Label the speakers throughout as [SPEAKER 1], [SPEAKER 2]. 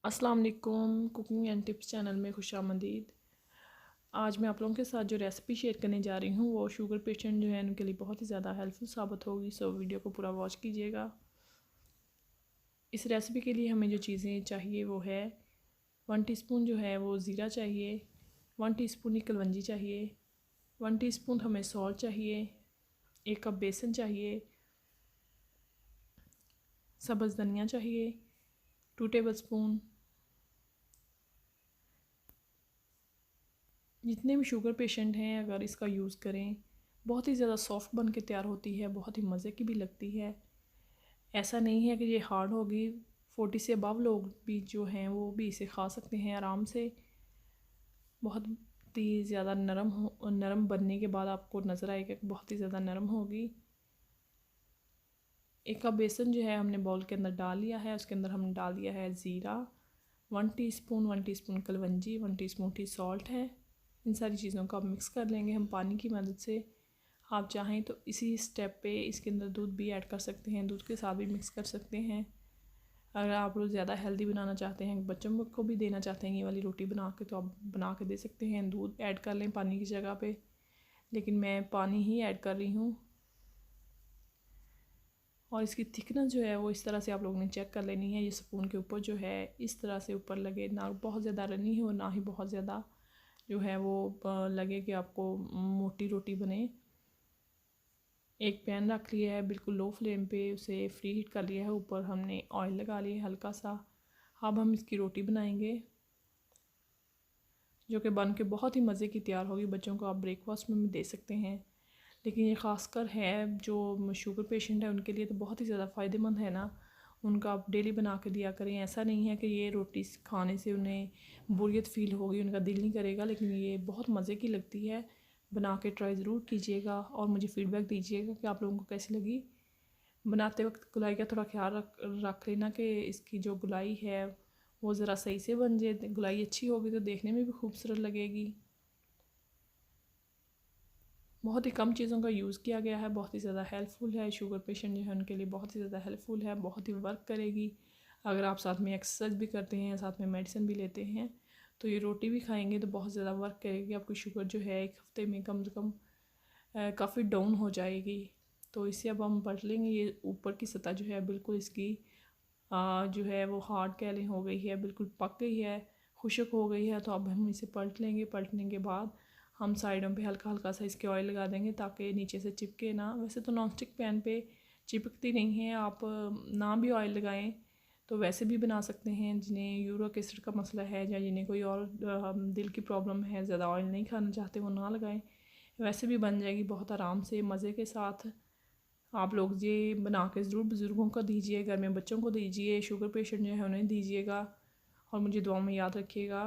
[SPEAKER 1] अस्सलाम वालेकुम। Cooking and tips channel में खुशामदीद। आज मैं आप लोगों के साथ जो रेसिपी शेयर करने जा रही हूँ वो शुगर पेशेंट जो है उनके लिए बहुत ही ज़्यादा हेल्पफुल साबित होगी। सो वीडियो को पूरा वॉच कीजिएगा। इस रेसिपी के लिए हमें जो चीज़ें चाहिए वो है 1 टीस्पून जो है वो ज़ीरा चाहिए, 1 टीस्पून ही कलवंजी चाहिए, 1 टीस्पून हमें सॉल्ट चाहिए, 1 कप बेसन चाहिए, सब्ज़ धनिया चाहिए 2 टेबल स्पून। जितने भी शुगर पेशेंट हैं अगर इसका यूज़ करें बहुत ही ज़्यादा सॉफ्ट बन के तैयार होती है, बहुत ही मज़े की भी लगती है। ऐसा नहीं है कि ये हार्ड होगी। 40 से अबव लोग भी जो हैं वो भी इसे खा सकते हैं आराम से। बहुत ही ज़्यादा नरम बनने के बाद आपको नज़र आएगा कि बहुत ही ज़्यादा नरम होगी। 1 कप बेसन जो है हमने बाउल के अंदर डाल लिया है। उसके अंदर हमने डाल दिया है ज़ीरा 1 टीस्पून कलवंजी 1 टीस्पून ही सॉल्ट है। इन सारी चीज़ों को आप मिक्स कर लेंगे हम पानी की मदद से। आप चाहें तो इसी स्टेप पे इसके अंदर दूध भी ऐड कर सकते हैं, दूध के साथ भी मिक्स कर सकते हैं। अगर आप लोग ज़्यादा हेल्दी बनाना चाहते हैं, बच्चों को भी देना चाहते हैं ये वाली रोटी बना के, तो आप बना के दे सकते हैं। दूध ऐड कर लें पानी की जगह पे, लेकिन मैं पानी ही ऐड कर रही हूँ। और इसकी थिकनेस जो है वो इस तरह से आप लोगों ने चेक कर लेनी है। ये स्पून के ऊपर जो है इस तरह से ऊपर लगे, ना बहुत ज़्यादा रनी हो ना ही बहुत ज़्यादा जो है वो लगे कि आपको मोटी रोटी बने। एक पैन रख लिया है बिल्कुल लो फ्लेम पे, उसे फ्री हीट कर लिया है। ऊपर हमने ऑयल लगा लिया है हल्का सा। अब हम इसकी रोटी बनाएंगे जो कि बन के बहुत ही मज़े की तैयार होगी। बच्चों को आप ब्रेकफास्ट में भी दे सकते हैं, लेकिन ये ख़ासकर है जो शुगर पेशेंट है उनके लिए तो बहुत ही ज़्यादा फ़ायदेमंद है ना। उनका आप डेली बना के दिया करें। ऐसा नहीं है कि ये रोटी खाने से उन्हें बोरियत फ़ील होगी, उनका दिल नहीं करेगा, लेकिन ये बहुत मज़े की लगती है। बना के ट्राई ज़रूर कीजिएगा और मुझे फ़ीडबैक दीजिएगा कि आप लोगों को कैसी लगी। बनाते वक्त गुलाई का थोड़ा ख्याल रख लेना कि इसकी जो गुलाई है वो ज़रा सही से बन जाए। गुलाई अच्छी होगी तो देखने में भी खूबसूरत लगेगी। बहुत ही कम चीज़ों का यूज़ किया गया है, बहुत ही ज़्यादा हेल्पफुल है। शुगर पेशेंट जो है उनके लिए बहुत ही ज़्यादा हेल्पफुल है, बहुत ही वर्क करेगी। अगर आप साथ में एक्सरसाइज भी करते हैं, साथ में मेडिसिन भी लेते हैं, तो ये रोटी भी खाएंगे तो बहुत ज़्यादा वर्क करेगी। आपकी शुगर जो है 1 हफ़्ते में कम से कम काफ़ी डाउन हो जाएगी। तो इसे अब हम पलट लेंगे। ये ऊपर की सतह जो है बिल्कुल इसकी जो है वो हार्ड कैलिंग हो गई है, बिल्कुल पक गई है, खुश्क हो गई है। तो अब हम इसे पलट लेंगे। पलटने के बाद हम साइडों पे हल्का हल्का सा इसके ऑयल लगा देंगे ताकि नीचे से चिपके ना। वैसे तो नॉन स्टिक पैन पे चिपकती नहीं है, आप ना भी ऑयल लगाएं तो वैसे भी बना सकते हैं। जिन्हें यूरिक एसिड का मसला है या जिन्हें कोई और दिल की प्रॉब्लम है, ज़्यादा ऑयल नहीं खाना चाहते, वो ना लगाएं, वैसे भी बन जाएगी बहुत आराम से मज़े के साथ। आप लोग ये बना के ज़रूर बुज़ुर्गों को दीजिए, घर में बच्चों को दीजिए, शुगर पेशेंट जो है उन्हें दीजिएगा और मुझे दुआ में याद रखिएगा।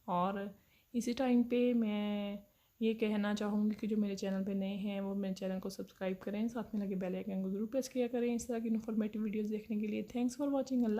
[SPEAKER 1] और इसी टाइम पे मैं ये कहना चाहूँगी कि जो मेरे चैनल पे नए हैं वो मेरे चैनल को सब्सक्राइब करें, साथ में लगे बेल आइकन को ज़रूर प्रेस किया करें इस तरह की इन्फॉर्मेटिव वीडियोज़ देखने के लिए। Thanks for watching. अल्लाह।